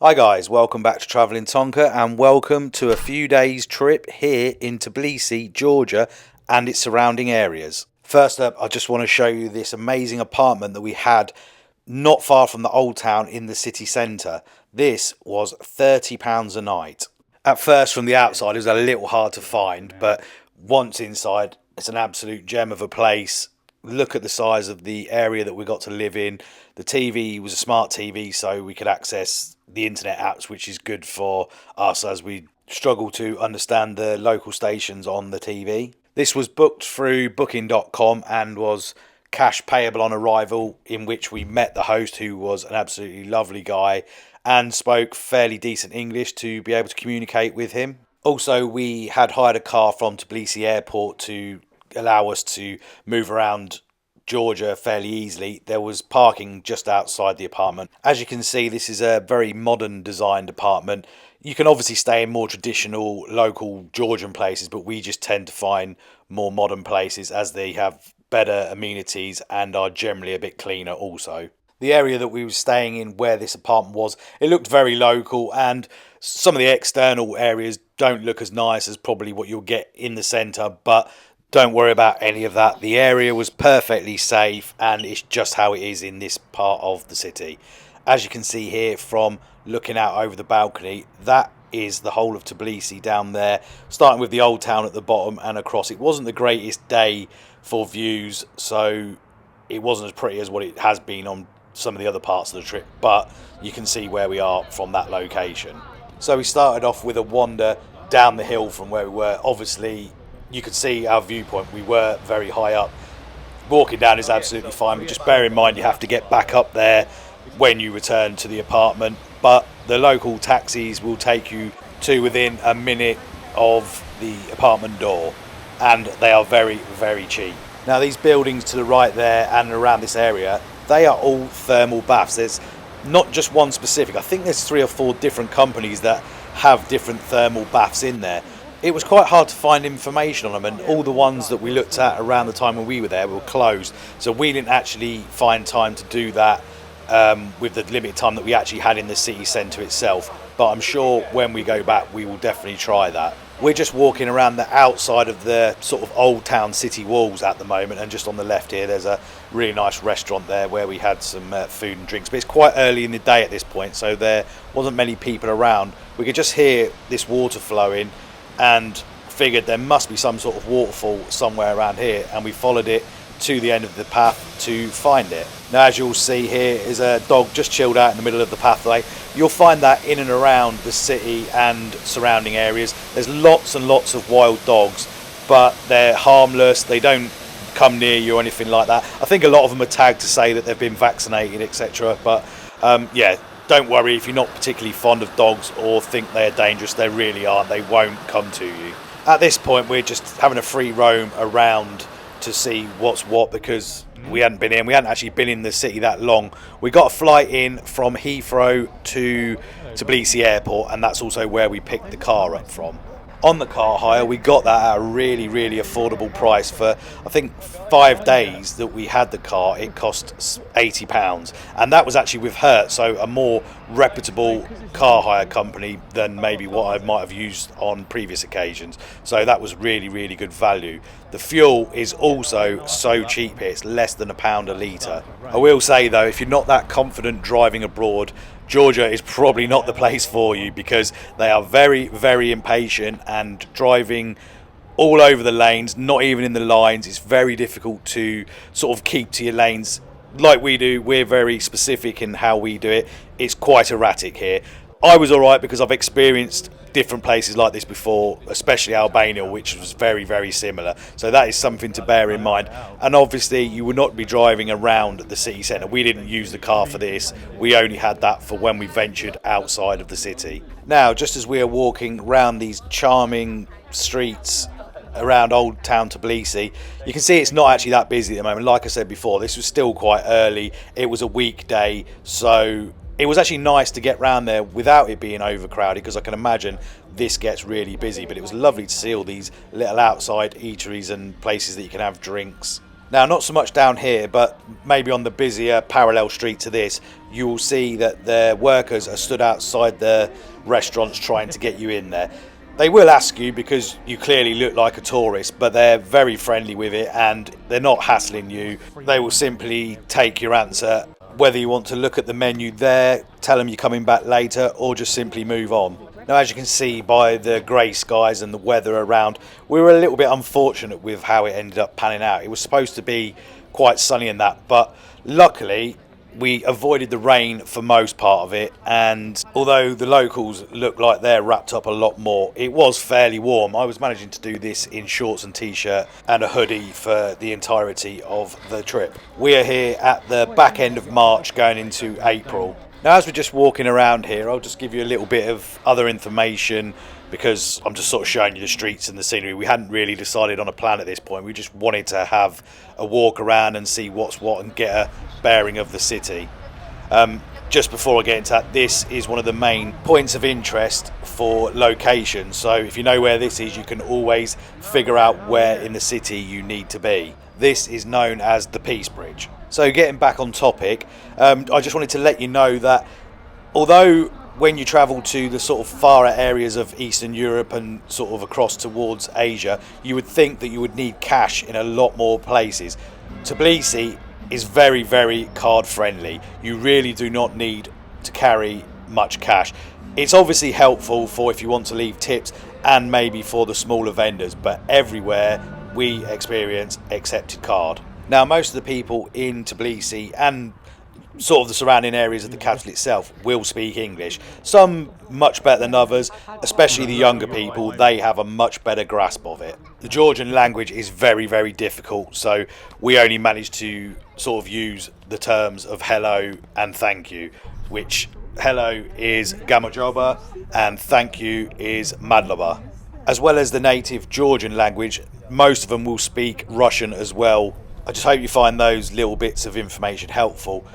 Hi guys, welcome back to Travelling Tonka and welcome to a few days trip here in Tbilisi, Georgia and its surrounding areas. First up, I just want to show you this amazing apartment that we had not far from the old town in the city centre. This was £30 a night. At first from the outside it was a little hard to find, but once inside it's an absolute gem of a place. Look at the size of the area that we got to live in. The TV was a smart TV, so we could access the internet apps, which is good for us as we struggle to understand the local stations on the TV. This was booked through booking.com and was cash payable on arrival, in which we met the host, who was an absolutely lovely guy and spoke fairly decent English to be able to communicate with him. Also, we had hired a car from Tbilisi airport to allow us to move around Georgia fairly easily. There was parking just outside the apartment. As you can see, this is a very modern designed apartment. You can obviously stay in more traditional local Georgian places, but we just tend to find more modern places as they have better amenities and are generally a bit cleaner also. The area that we were staying in, where this apartment was, it looked very local, and some of the external areas don't look as nice as probably what you'll get in the centre, but don't worry about any of that. The area was perfectly safe and it's just how it is in this part of the city. As you can see here from looking out over the balcony, that is the whole of Tbilisi down there, starting with the old town at the bottom and across. It wasn't the greatest day for views, so it wasn't as pretty as what it has been on some of the other parts of the trip, but you can see where we are from that location. So we started off with a wander down the hill from where we were. Obviously you could see our viewpoint, we were very high up. Walking down is absolutely fine, but just bear in mind you have to get back up there when you return to the apartment, but the local taxis will take you to within a minute of the apartment door, and they are very, very cheap. Now these buildings to the right there and around this area, they are all thermal baths. There's not just one specific, I think there's 3 or 4 different companies that have different thermal baths in there. It was quite hard to find information on them, and all the ones that we looked at around the time when we were there were closed, so we didn't actually find time to do that with the limited time that we actually had in the city centre itself. But I'm sure when we go back we will definitely try that. We're just walking around the outside of the sort of old town city walls at the moment, and just on the left here there's a really nice restaurant there where we had some food and drinks, but it's quite early in the day at this point, so there wasn't many people around. We could just hear this water flowing and figured there must be some sort of waterfall somewhere around here, and we followed it to the end of the path to find it. Now as you'll see, here is a dog just chilled out in the middle of the pathway. You'll find that in and around the city and surrounding areas. There's lots and lots of wild dogs, but they're harmless, they don't come near you or anything like that. I think a lot of them are tagged to say that they've been vaccinated, etc. But yeah, don't worry if you're not particularly fond of dogs or think they're dangerous. They really aren't. They won't come to you. At this point we're just having a free roam around to see what's what, because we hadn't been in. We hadn't actually been in the city that long. We got a flight in from Heathrow to Tbilisi airport, and that's also where we picked the car up from. On the car hire, we got that at a really, really affordable price. For I think 5 days that we had the car, it cost £80, and that was actually with Hertz, so a more reputable car hire company than maybe what I might have used on previous occasions. So that was really, really good value. The fuel is also so cheap here, it's less than £1 a litre. I will say though, if you're not that confident driving abroad, Georgia is probably not the place for you, because they are very, very impatient and driving all over the lanes, not even in the lines. It's very difficult to sort of keep to your lanes like we do. We're very specific in how we do it. It's quite erratic here. I was alright because I've experienced different places like this before, especially Albania, which was very, very similar. So that is something to bear in mind. And obviously you will not be driving around the city centre. We didn't use the car for this. We only had that for when we ventured outside of the city. Now, just as we are walking around these charming streets around Old Town Tbilisi, you can see it's not actually that busy at the moment. Like I said before, this was still quite early. It was a weekday, so it was actually nice to get round there without it being overcrowded, because I can imagine this gets really busy. But it was lovely to see all these little outside eateries and places that you can have drinks. Now, not so much down here, but maybe on the busier parallel street to this, you will see that the workers are stood outside the restaurants trying to get you in there. They will ask you because you clearly look like a tourist, but they're very friendly with it and they're not hassling you. They will simply take your answer, whether you want to look at the menu there, tell them you're coming back later, or just simply move on. Now, as you can see by the grey skies and the weather around, we were a little bit unfortunate with how it ended up panning out. It was supposed to be quite sunny and that, but luckily we avoided the rain for most part of it, and although the locals look like they're wrapped up a lot more, it was fairly warm. I was managing to do this in shorts and t-shirt and a hoodie for the entirety of the trip. We are here at the back end of March going into April. Now, as we're just walking around here, I'll just give you a little bit of other information because I'm just sort of showing you the streets and the scenery. We hadn't really decided on a plan at this point. We just wanted to have a walk around and see what's what and get a bearing of the city. Just before I get into that, this is one of the main points of interest for location. So if you know where this is, you can always figure out where in the city you need to be. This is known as the Peace Bridge. So getting back on topic, I just wanted to let you know that although when you travel to the sort of farer areas of Eastern Europe and sort of across towards Asia, you would think that you would need cash in a lot more places. Tbilisi is very, very card friendly. You really do not need to carry much cash. It's obviously helpful for if you want to leave tips and maybe for the smaller vendors, but everywhere we experience accepted card. Now, most of the people in Tbilisi and sort of the surrounding areas of the capital itself will speak English. Some much better than others, especially the younger people. They have a much better grasp of it. The Georgian language is very, very difficult, so we only managed to sort of use the terms of hello and thank you, which hello is gamojoba and thank you is madloba. As well as the native Georgian language, most of them will speak Russian as well. I just hope you find those little bits of information helpful.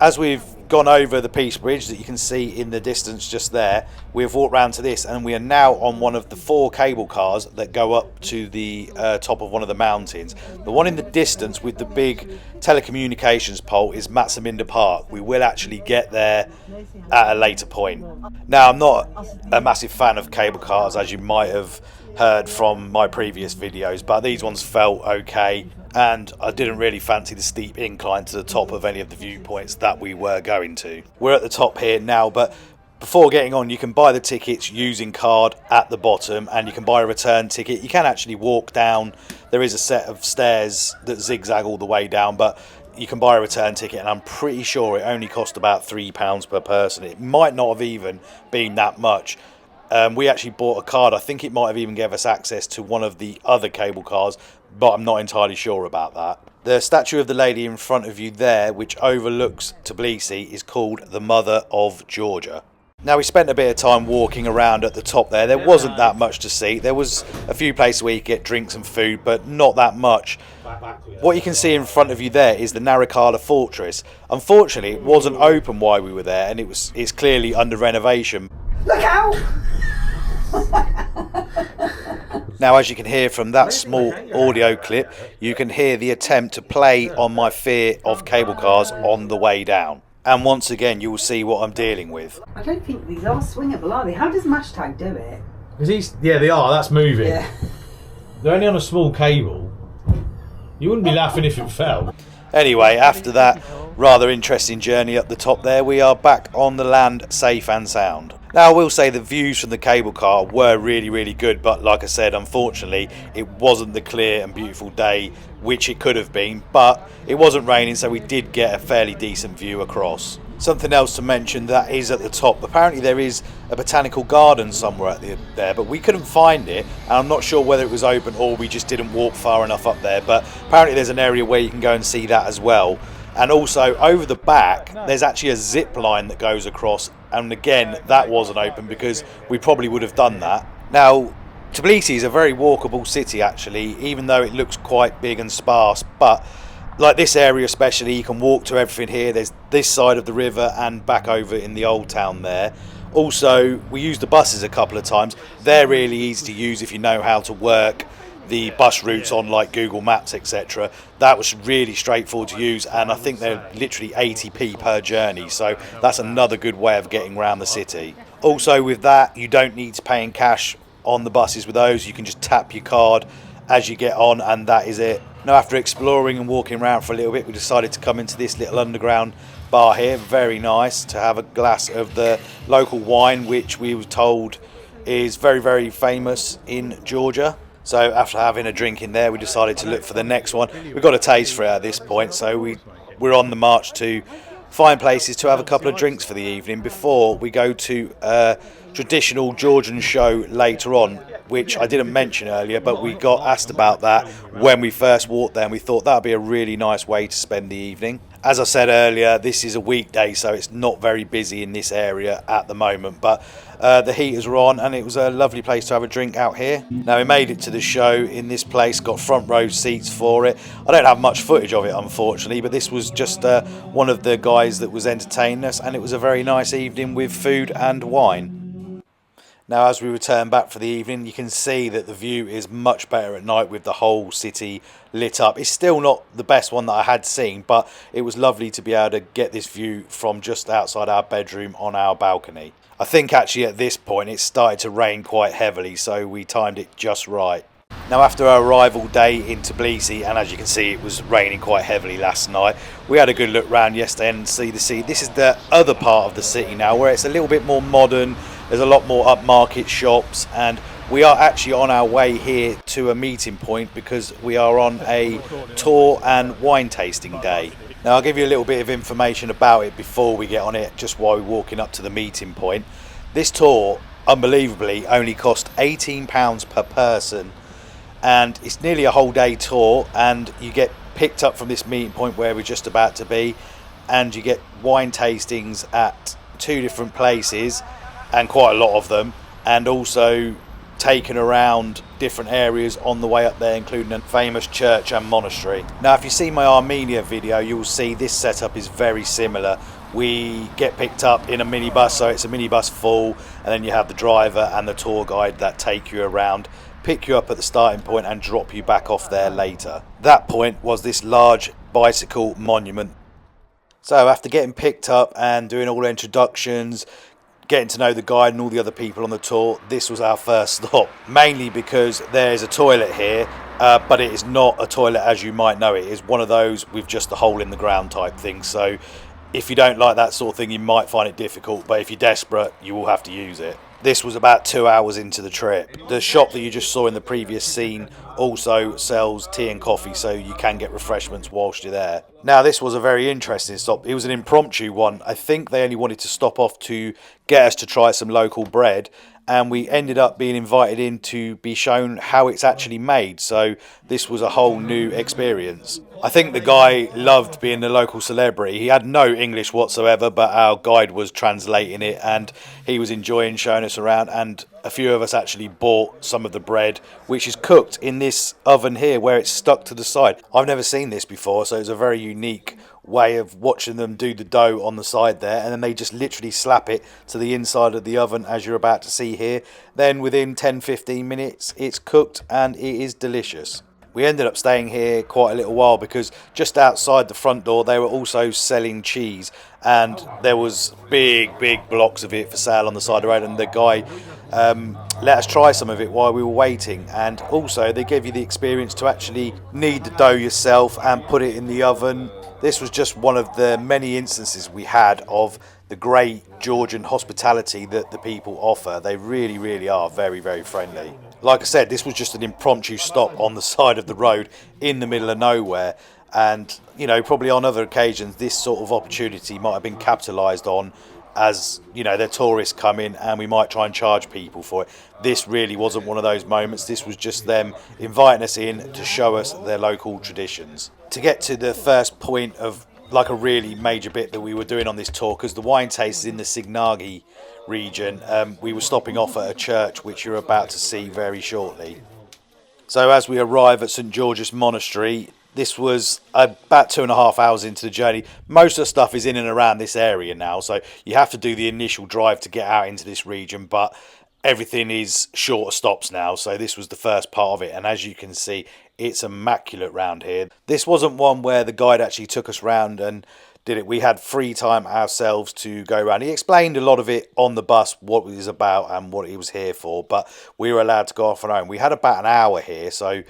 As we've gone over the Peace Bridge that you can see in the distance just there, we've walked round to this and we are now on one of the 4 cable cars that go up to the top of one of the mountains. The one in the distance with the big telecommunications pole is Matsaminda Park. We will actually get there at a later point. Now, I'm not a massive fan of cable cars, as you might have heard from my previous videos, but these ones felt okay, and I didn't really fancy the steep incline to the top of any of the viewpoints that we were going to. We're at the top here now, but before getting on, you can buy the tickets using card at the bottom, and you can buy a return ticket. You can actually walk down. There is a set of stairs that zigzag all the way down, but you can buy a return ticket, and I'm pretty sure it only cost about £3 per person. It might not have even been that much. We actually bought a card. I think it might have even gave us access to one of the other cable cars, but I'm not entirely sure about that. The statue of the lady in front of you there, which overlooks Tbilisi, is called the Mother of Georgia. Now, we spent a bit of time walking around at the top there. There wasn't that much to see. There was a few places where you get drinks and food, but not that much. What you can see in front of you there is the Narikala fortress. Unfortunately, it wasn't open while we were there, and it's clearly under renovation. Look out! Now, as you can hear from that small audio clip, you can hear the attempt to play on my fear of cable cars on the way down. And once again, you will see what I'm dealing with. I don't think these are swingable, are they? How does Mashtag do it? Yeah, they are. That's moving. Yeah. They're only on a small cable. You wouldn't be laughing if it fell. Anyway, after that rather interesting journey up the top there, we are back on the land, safe and sound. Now, I will say the views from the cable car were really, really good, but like I said, unfortunately, it wasn't the clear and beautiful day which it could have been, but it wasn't raining, so we did get a fairly decent view across. Something else to mention that is at the top, apparently there is a botanical garden somewhere there, but we couldn't find it, and I'm not sure whether it was open or we just didn't walk far enough up there, but apparently there's an area where you can go and see that as well. And also over the back there's actually a zip line that goes across, and again that wasn't open because we probably would have done that. Now, Tbilisi is a very walkable city actually, even though it looks quite big and sparse, but like this area especially, you can walk to everything here. There's this side of the river and back over in the old town there. Also, we used the buses a couple of times. They're really easy to use if you know how to work the bus routes on like Google Maps, etc. That was really straightforward to use, and I think they're literally 80p per journey, so that's another good way of getting around the city. Also with that, you don't need to pay in cash on the buses with those. You can just tap your card as you get on, and that is it. Now, after exploring and walking around for a little bit, we decided to come into this little underground bar here. Very nice to have a glass of the local wine, which we were told is very, very famous in Georgia. So after having a drink in there, we decided to look for the next one. We've got a taste for it at this point, so we're on the march to find places to have a couple of drinks for the evening before we go to a traditional Georgian show later on, which I didn't mention earlier, but we got asked about that when we first walked there, and we thought that would be a really nice way to spend the evening. As I said earlier, this is a weekday, so it's not very busy in this area at the moment, but the heaters were on and it was a lovely place to have a drink out here. Now, we made it to the show in this place, got front row seats for it. I don't have much footage of it, unfortunately, but this was just one of the guys that was entertaining us, and it was a very nice evening with food and wine. Now, as we return back for the evening, you can see that the view is much better at night with the whole city lit up. It's still not the best one that I had seen, but it was lovely to be able to get this view from just outside our bedroom on our balcony. I think actually at this point it started to rain quite heavily, so we timed it just right. Now, after our arrival day in Tbilisi, and as you can see it was raining quite heavily last night, we had a good look round yesterday and see the city. This is the other part of the city now where it's a little bit more modern. There's a lot more upmarket shops, and we are actually on our way here to a meeting point because we are on a tour and wine tasting day. Now, I'll give you a little bit of information about it before we get on it, just while we're walking up to the meeting point. This tour, unbelievably, only cost £18 per person, and it's nearly a whole day tour, and you get picked up from this meeting point where we're just about to be, and you get wine tastings at 2 different places, and quite a lot of them, and also taken around different areas on the way up there, including a famous church and monastery. Now, if you see my Armenia video, you'll see this setup is very similar. We get picked up in a minibus, so it's a minibus full, and then you have the driver and the tour guide that take you around, pick you up at the starting point and drop you back off there later. That point was this large bicycle monument. So after getting picked up and doing all the introductions, getting to know the guide and all the other people on the tour, this was our first stop, mainly because there's a toilet here, but it is not a toilet as you might know it. It's one of those with just a hole in the ground type thing, so if you don't like that sort of thing you might find it difficult, but if you're desperate you will have to use it. This was about 2 hours into the trip. The shop that you just saw in the previous scene also sells tea and coffee, so you can get refreshments whilst you're there. Now, this was a very interesting stop. It was an impromptu one. I think they only wanted to stop off to get us to try some local bread, and we ended up being invited in to be shown how it's actually made, so this was a whole new experience. I think the guy loved being the local celebrity. He had no English whatsoever, but our guide was translating it and he was enjoying showing us around, and a few of us actually bought some of the bread, which is cooked in this oven here where it's stuck to the side. I've never seen this before, so it's a very unique way of watching them do the dough on the side there, and then they just literally slap it to the inside of the oven as you're about to see here. Then within 10-15 minutes it's cooked and it is delicious. We ended up staying here quite a little while because just outside the front door they were also selling cheese, and there was big blocks of it for sale on the side of the road, and the guy let us try some of it while we were waiting. And also they gave you the experience to actually knead the dough yourself and put it in the oven. This was just one of the many instances we had of the great Georgian hospitality that the people offer. They really are very friendly. Like I said, this was just an impromptu stop on the side of the road in the middle of nowhere, and you know, probably on other occasions this sort of opportunity might have been capitalised on, as you know, they're tourists coming and we might try and charge people for it. This really wasn't one of those moments. This was just them inviting us in to show us their local traditions. To get to the first point of like a really major bit that we were doing on this tour, because the wine taste is in the Signagi region, we were stopping off at a church which you're about to see very shortly. So as we arrive at St George's Monastery, this was about 2.5 hours into the journey. Most of the stuff is in and around this area now, so you have to do the initial drive to get out into this region, but everything is shorter stops now, so this was the first part of it, and as you can see, it's immaculate round here. This wasn't one where the guide actually took us round and did it. We had free time ourselves to go around. He explained a lot of it on the bus, what it was about and what he was here for, but we were allowed to go off on our own. We had about an hour here, so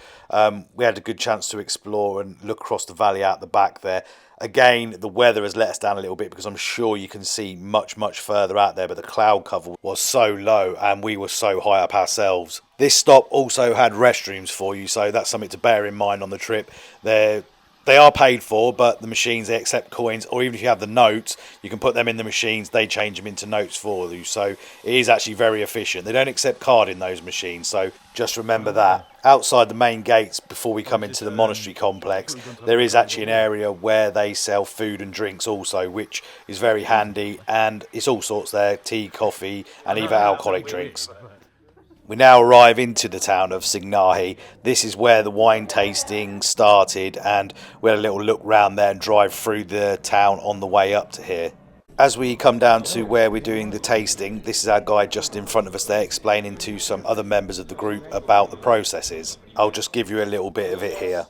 we had a good chance to explore and look across the valley out the back there. Again, the weather has let us down a little bit because I'm sure you can see much, much further out there, but the cloud cover was so low and we were so high up ourselves. This stop also had restrooms for you, so that's something to bear in mind on the trip. They are paid for, but the machines, they accept coins, or even if you have the notes, you can put them in the machines, they change them into notes for you. So it is actually very efficient. They don't accept card in those machines, so just remember that. Outside the main gates, before we come into the monastery complex, there is actually an area where they sell food and drinks also, which is very handy, and it's all sorts there, tea, coffee, and even alcoholic drinks. We now arrive into the town of Signahi. This is where the wine tasting started, and we had a little look round there and drive through the town on the way up to here. As we come down to where we're doing the tasting, this is our guide just in front of us there explaining to some other members of the group about the processes. I'll just give you a little bit of it here.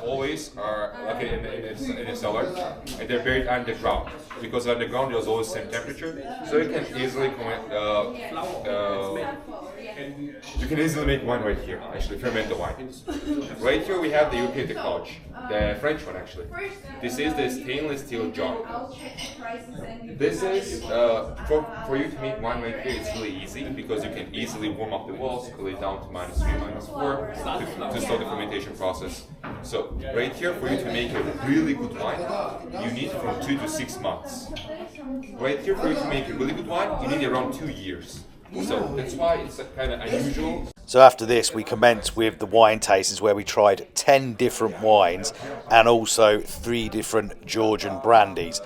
Always are located in a cellar, and they're buried underground because underground there's always same temperature, so you can easily make wine right here. Actually, ferment the wine. Right here we have the European technology, the French one actually. This is the stainless steel jar. This is for you to make wine right here. It's really easy because you can easily warm up the walls, cool it down to -3, -4 to start the fermentation process. So right here, for you to make a really good wine, you need from 2 to 6 months. Right here, for you to make a really good wine, you need around 2 years. So that's why it's kind of unusual. So after this, we commenced with the wine tastings where we tried 10 different wines and also 3 different Georgian brandies.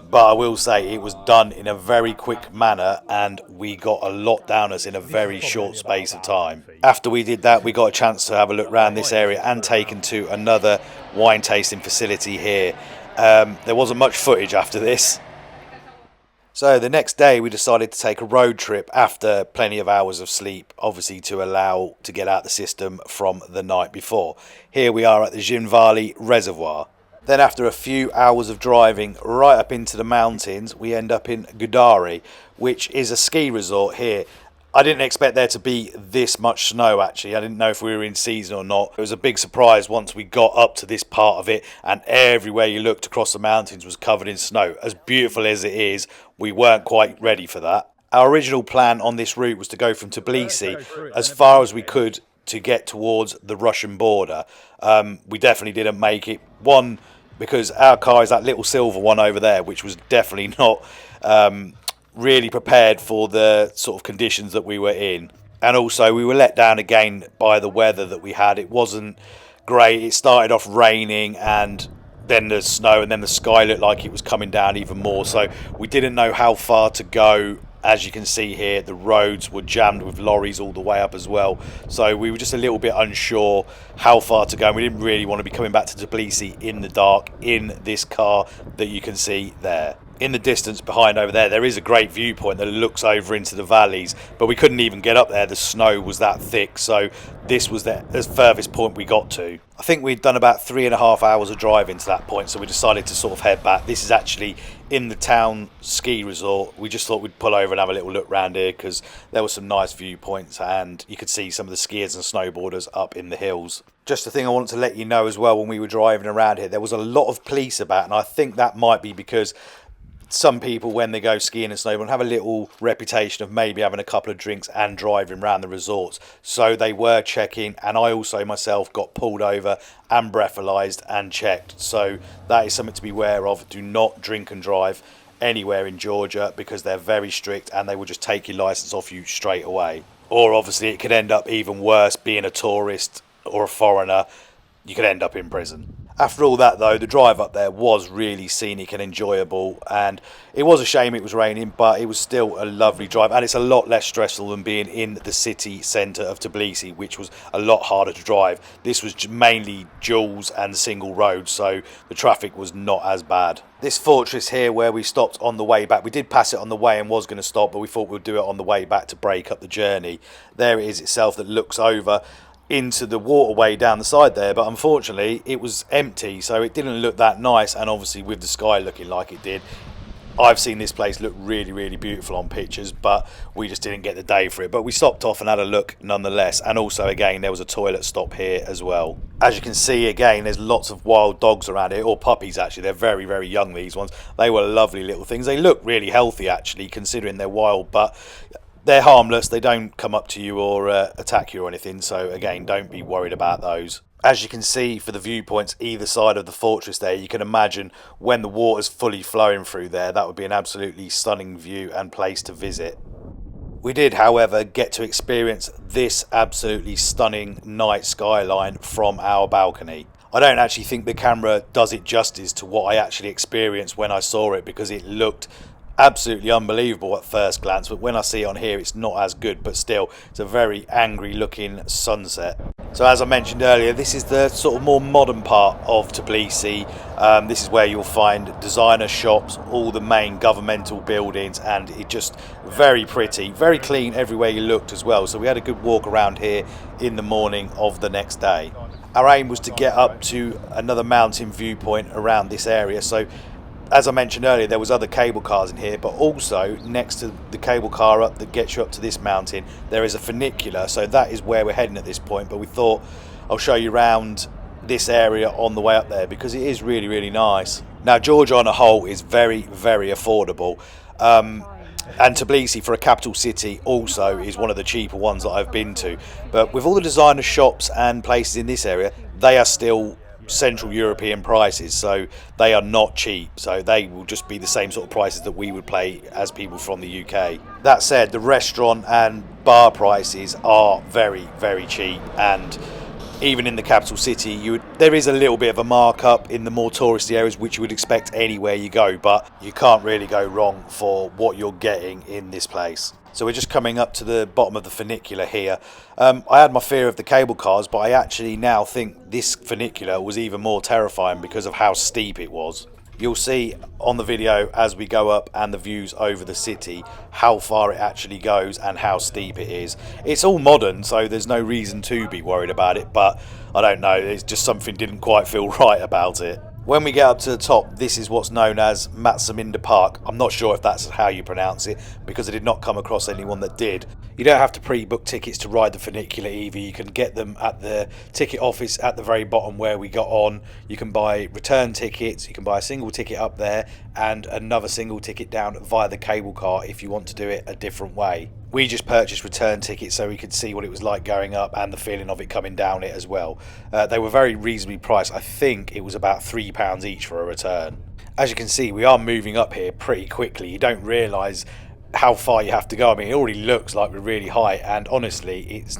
But I will say it was done in a very quick manner and we got a lot down us in a very short space of time. After we did that, we got a chance to have a look around this area and taken to another wine tasting facility here. There wasn't much footage after this. So the next day we decided to take a road trip after plenty of hours of sleep, obviously to allow to get out the system from the night before. Here we are at the Zhinvali Reservoir. Then after a few hours of driving right up into the mountains, we end up in Gudari, which is a ski resort here. I didn't expect there to be this much snow actually. I didn't know if we were in season or not. It was a big surprise once we got up to this part of it and everywhere you looked across the mountains was covered in snow. As beautiful as it is, we weren't quite ready for that. Our original plan on this route was to go from Tbilisi as far as we could to get towards the Russian border. We definitely didn't make it. One, because our car is that little silver one over there, which was definitely not really prepared for the sort of conditions that we were in. And also we were let down again by the weather that we had. It wasn't great. It started off raining and then the snow, and then the sky looked like it was coming down even more. So we didn't know how far to go. As you can see here, the roads were jammed with lorries all the way up as well. So we were just a little bit unsure how far to go. And we didn't really want to be coming back to Tbilisi in the dark in this car that you can see there. In the distance behind over there is a great viewpoint that looks over into the valleys, but we couldn't even get up there. The snow was that thick, so this was the furthest point we got to. I think we'd done about 3.5 hours of driving to that point, so we decided to sort of head back. This is actually in the town ski resort. We just thought we'd pull over and have a little look around here because there were some nice viewpoints and you could see some of the skiers and snowboarders up in the hills. Just a thing I wanted to let you know as well, when we were driving around here, there was a lot of police about, and I think that might be because some people, when they go skiing and snowboarding, have a little reputation of maybe having a couple of drinks and driving around the resorts. So they were checking, and I also myself got pulled over and breathalyzed and checked. So that is something to be aware of. Do not drink and drive anywhere in Georgia because they're very strict and they will just take your license off you straight away. Or obviously it could end up even worse, being a tourist or a foreigner. You could end up in prison. After all that though, the drive up there was really scenic and enjoyable, and it was a shame it was raining, but it was still a lovely drive, and it's a lot less stressful than being in the city centre of Tbilisi, which was a lot harder to drive. This was mainly duals and single roads, so the traffic was not as bad. This fortress here where we stopped on the way back, we did pass it on the way and was going to stop, but we thought we'd do it on the way back to break up the journey. There it is itself that looks over into the waterway down the side there, but unfortunately it was empty, so it didn't look that nice. And obviously with the sky looking like it did, I've seen this place look really beautiful on pictures, but we just didn't get the day for it. But we stopped off and had a look nonetheless, and also again there was a toilet stop here as well. As you can see, again, there's lots of wild dogs around here, or puppies actually. They're very young, these ones. They were lovely little things. They look really healthy actually, considering they're wild, but they're harmless. They don't come up to you or attack you or anything, so again, don't be worried about those. As you can see for the viewpoints either side of the fortress there, you can imagine when the water's fully flowing through there, that would be an absolutely stunning view and place to visit. We did, however, get to experience this absolutely stunning night skyline from our balcony. I don't actually think the camera does it justice to what I actually experienced when I saw it, because it looked absolutely unbelievable at first glance, but when I see it on here it's not as good, but still it's a very angry looking sunset. So as I mentioned earlier, this is the sort of more modern part of Tbilisi. This is where you'll find designer shops, all the main governmental buildings, and it just very pretty, very clean everywhere you looked as well. So we had a good walk around here in the morning of the next day. Our aim was to get up to another mountain viewpoint around this area. So as I mentioned earlier, there was other cable cars in here, but also next to the cable car up that gets you up to this mountain, there is a funicular. So that is where we're heading at this point, but we thought I'll show you around this area on the way up there, because it is really nice. Now Georgia on a whole is very affordable, and Tbilisi for a capital city also is one of the cheaper ones that I've been to. But with all the designer shops and places in this area, they are still Central European prices, so they are not cheap, so they will just be the same sort of prices that we would pay as people from the UK. That said, the restaurant and bar prices are very cheap, and even in the capital city there is a little bit of a markup in the more touristy areas, which you would expect anywhere you go, but you can't really go wrong for what you're getting in this place. So we're just coming up to the bottom of the funicular here. I had my fear of the cable cars, but I actually now think this funicular was even more terrifying because of how steep it was. You'll see on the video as we go up and the views over the city how far it actually goes and how steep it is. It's all modern, so there's no reason to be worried about it, but I don't know, it's just something didn't quite feel right about it. When we get up to the top, this is what's known as Matsaminda Park. I'm not sure if that's how you pronounce it, because I did not come across anyone that did. You don't have to pre-book tickets to ride the funicular either. You can get them at the ticket office at the very bottom where we got on. You can buy return tickets, you can buy a single ticket up there and another single ticket down via the cable car if you want to do it a different way. We just purchased return tickets so we could see what it was like going up and the feeling of it coming down it as well. They were very reasonably priced. I think it was about £3 each for a return. As you can see, we are moving up here pretty quickly. You don't realise how far you have to go. I mean, it already looks like we're really high, and honestly does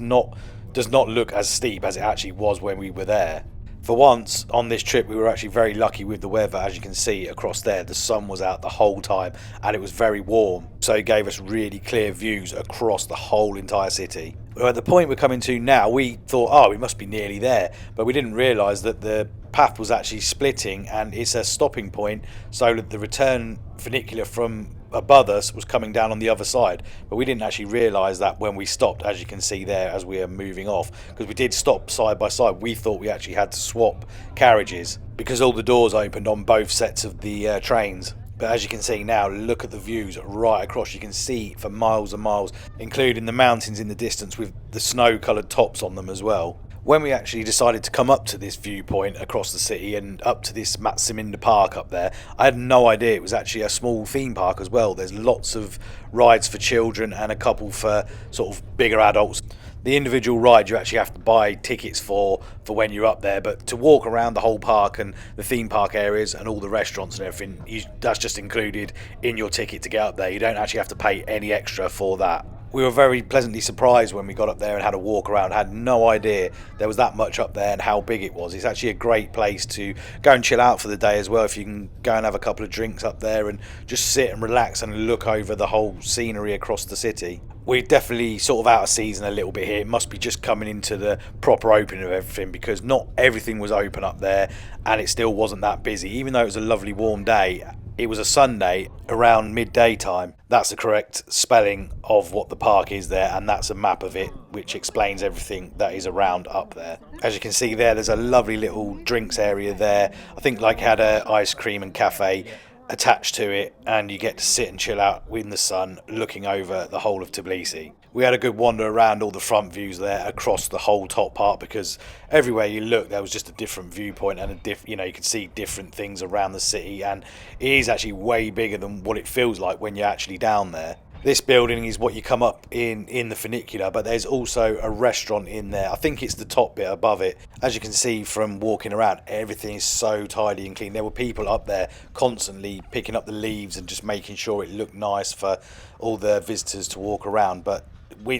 not look as steep as it actually was when we were there. For once on this trip we were actually very lucky with the weather. As you can see across there, the sun was out the whole time and it was very warm, so it gave us really clear views across the whole entire city. At the point we're coming to now, we thought, oh, we must be nearly there, but we didn't realise that the path was actually splitting and it's a stopping point, so that the return funicular from above us was coming down on the other side. But we didn't actually realise that when we stopped, as you can see there as we are moving off, because we did stop side by side. We thought we actually had to swap carriages because all the doors opened on both sets of the trains. But as you can see now, look at the views right across. You can see for miles and miles, including the mountains in the distance with the snow coloured tops on them as well. When we actually decided to come up to this viewpoint across the city and up to this Matsaminda Park up there, I had no idea it was actually a small theme park as well. There's lots of rides for children and a couple for sort of bigger adults. The individual ride you actually have to buy tickets for when you're up there, but to walk around the whole park and the theme park areas and all the restaurants and everything, that's just included in your ticket to get up there. You don't actually have to pay any extra for that. We were very pleasantly surprised when we got up there and had a walk around. Had no idea there was that much up there and how big it was. It's actually a great place to go and chill out for the day as well, if you can go and have a couple of drinks up there and just sit and relax and look over the whole scenery across the city. We're definitely sort of out of season a little bit here. It must be just coming into the proper opening of everything, because not everything was open up there and it still wasn't that busy. Even though it was a lovely warm day, it was a Sunday around midday time. That's the correct spelling of what the park is there, and that's a map of it which explains everything that is around up there. As you can see there's a lovely little drinks area there. I think like had a ice cream and cafe attached to it, and you get to sit and chill out in the sun looking over the whole of Tbilisi. We had a good wander around all the front views there across the whole top part, because everywhere you look there was just a different viewpoint and you could see different things around the city, and it is actually way bigger than what it feels like when you're actually down there. This building is what you come up in the funicular, but there's also a restaurant in there. I think it's the top bit above it. As you can see from walking around, everything is so tidy and clean. There were people up there constantly picking up the leaves and just making sure it looked nice for all the visitors to walk around. But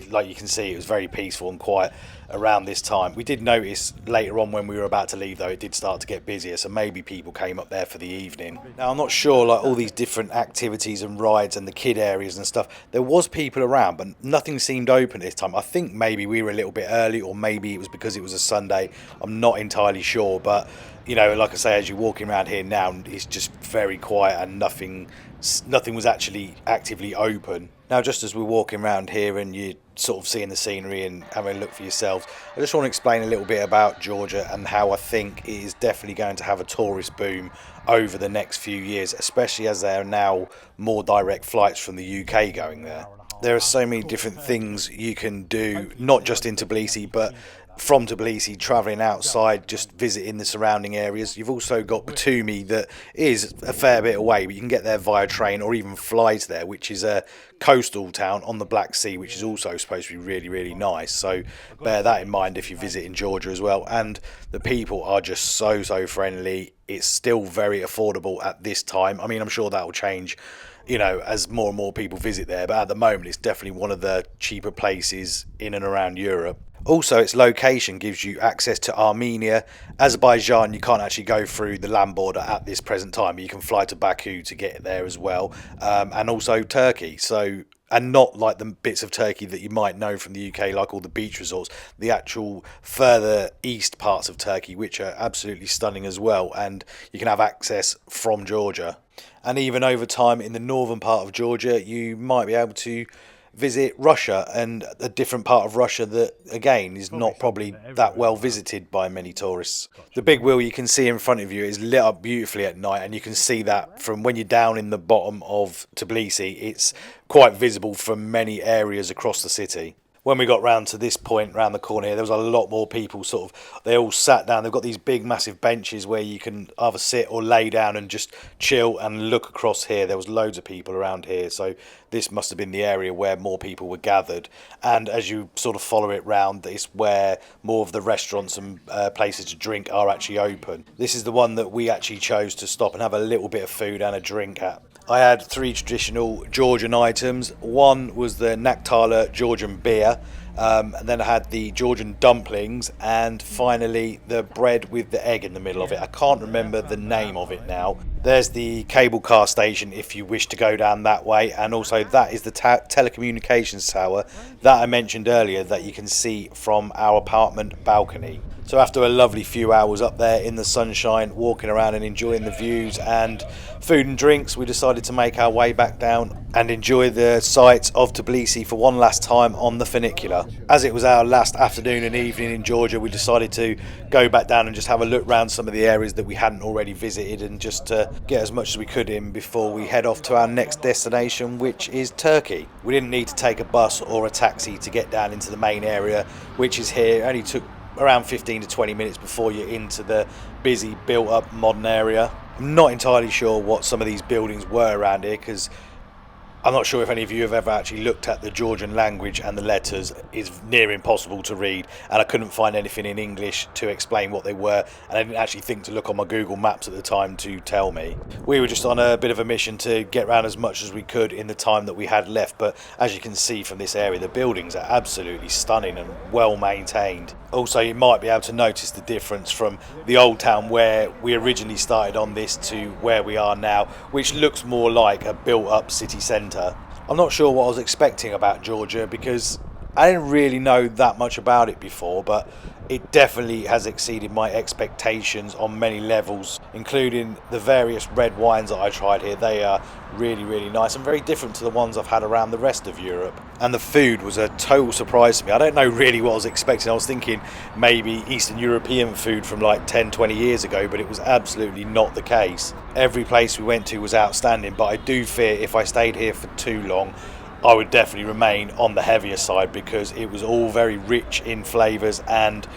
like you can see, it was very peaceful and quiet around this time. We did notice later on when we were about to leave, though, it did start to get busier, so maybe people came up there for the evening. Now, I'm not sure, like all these different activities and rides and the kid areas and stuff, there was people around, but nothing seemed open this time. I think maybe we were a little bit early, or maybe it was because it was a Sunday. I'm not entirely sure, but like I say, as you're walking around here now, it's just very quiet and nothing was actually actively open. Now, just as we're walking around here and you're sort of seeing the scenery and having a look for yourselves, I just want to explain a little bit about Georgia and how I think it is definitely going to have a tourist boom over the next few years, especially as there are now more direct flights from the UK going there. There are so many different things you can do, not just in Tbilisi, but from Tbilisi, travelling outside, just visiting the surrounding areas. You've also got Batumi, that is a fair bit away, but you can get there via train or even fly to there, which is a coastal town on the Black Sea, which is also supposed to be really, really nice. So bear that in mind if you visit in Georgia as well. And the people are just so friendly. It's still very affordable at this time. I mean, I'm sure that will change as more and more people visit there, but at the moment it's definitely one of the cheaper places in and around Europe. Also, its location gives you access to Armenia. Azerbaijan, you can't actually go through the land border at this present time, but you can fly to Baku to get there as well, and also Turkey. And not like the bits of Turkey that you might know from the UK, like all the beach resorts, the actual further east parts of Turkey, which are absolutely stunning as well, and you can have access from Georgia. And even over time in the northern part of Georgia, you might be able to visit Russia, and a different part of Russia that again is not probably that well visited by many tourists. The big wheel you can see in front of you is lit up beautifully at night, and you can see that from when you're down in the bottom of Tbilisi. It's quite visible from many areas across the city. When we got round to this point, round the corner here, there was a lot more people. They all sat down. They've got these big, massive benches where you can either sit or lay down and just chill and look across here. There was loads of people around here, so this must have been the area where more people were gathered. And as you sort of follow it round, it's where more of the restaurants and places to drink are actually open. This is the one that we actually chose to stop and have a little bit of food and a drink at. I had 3 traditional Georgian items. One was the Naktala Georgian beer, and then I had the Georgian dumplings, and finally the bread with the egg in the middle of it. I can't remember the name of it now. There's the cable car station if you wish to go down that way, and also that is the telecommunications tower that I mentioned earlier that you can see from our apartment balcony. So after a lovely few hours up there in the sunshine, walking around and enjoying the views and food and drinks, we decided to make our way back down and enjoy the sights of Tbilisi for one last time on the funicular. As it was our last afternoon and evening in Georgia, we decided to go back down and just have a look around some of the areas that we hadn't already visited, and just to get as much as we could in before we head off to our next destination, which is Turkey. We didn't need to take a bus or a taxi to get down into the main area, which is here. It only took around 15 to 20 minutes before you're into the busy, built-up modern area. I'm not entirely sure what some of these buildings were around here, because I'm not sure if any of you have ever actually looked at the Georgian language, and the letters is near impossible to read, and I couldn't find anything in English to explain what they were, and I didn't actually think to look on my Google Maps at the time to tell me. We were just on a bit of a mission to get around as much as we could in the time that we had left, but as you can see from this area, the buildings are absolutely stunning and well maintained. Also, you might be able to notice the difference from the old town where we originally started on this to where we are now, which looks more like a built-up city centre. I'm not sure what I was expecting about Georgia because I didn't really know that much about it before, but it definitely has exceeded my expectations on many levels, including the various red wines that I tried here. They are really nice and very different to the ones I've had around the rest of Europe. And the food was a total surprise to me. I don't know really what I was expecting. I was thinking maybe Eastern European food from like 10-20 years ago, but it was absolutely not the case. Every place we went to was outstanding, but I do fear if I stayed here for too long I would definitely remain on the heavier side, because it was all very rich in flavours and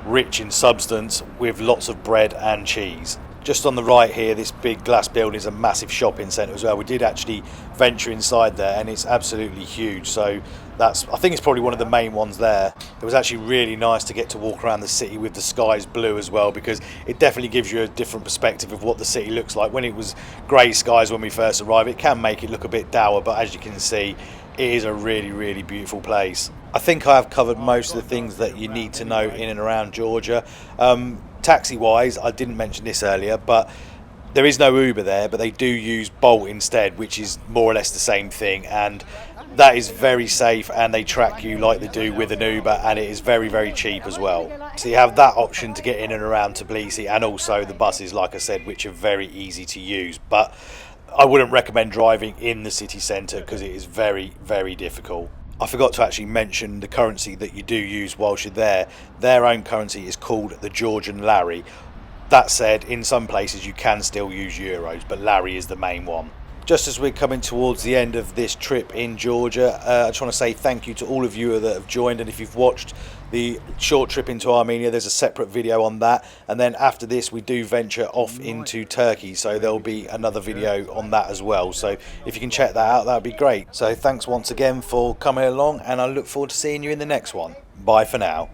rich in substance, with lots of bread and cheese. Just on the right here, this big glass building is a massive shopping centre as well. We did actually venture inside there, and it's absolutely huge, so I think it's probably one of the main ones there. It was actually really nice to get to walk around the city with the skies blue as well, because it definitely gives you a different perspective of what the city looks like. When it was grey skies when we first arrived, it can make it look a bit dour, but as you can see, it is a really beautiful place. I think I have covered most of the things that you need to know in and around Georgia. Taxi wise, I didn't mention this earlier, but there is no Uber there, but they do use Bolt instead, which is more or less the same thing, and that is very safe, and they track you like they do with an Uber, and it is very cheap as well. So you have that option to get in and around Tbilisi, and also the buses, like I said, which are very easy to use, but I wouldn't recommend driving in the city centre because it is very difficult. I forgot to actually mention the currency that you do use whilst you're there. Their own currency is called the Georgian lari. That said, in some places you can still use euros, but lari is the main one. Just as we're coming towards the end of this trip in Georgia, I just want to say thank you to all of you that have joined, and if you've watched the short trip into Armenia, there's a separate video on that, and then after this we do venture off into Turkey, so there'll be another video on that as well, so if you can check that out, that'd be great. So thanks once again for coming along, and I look forward to seeing you in the next one. Bye for now.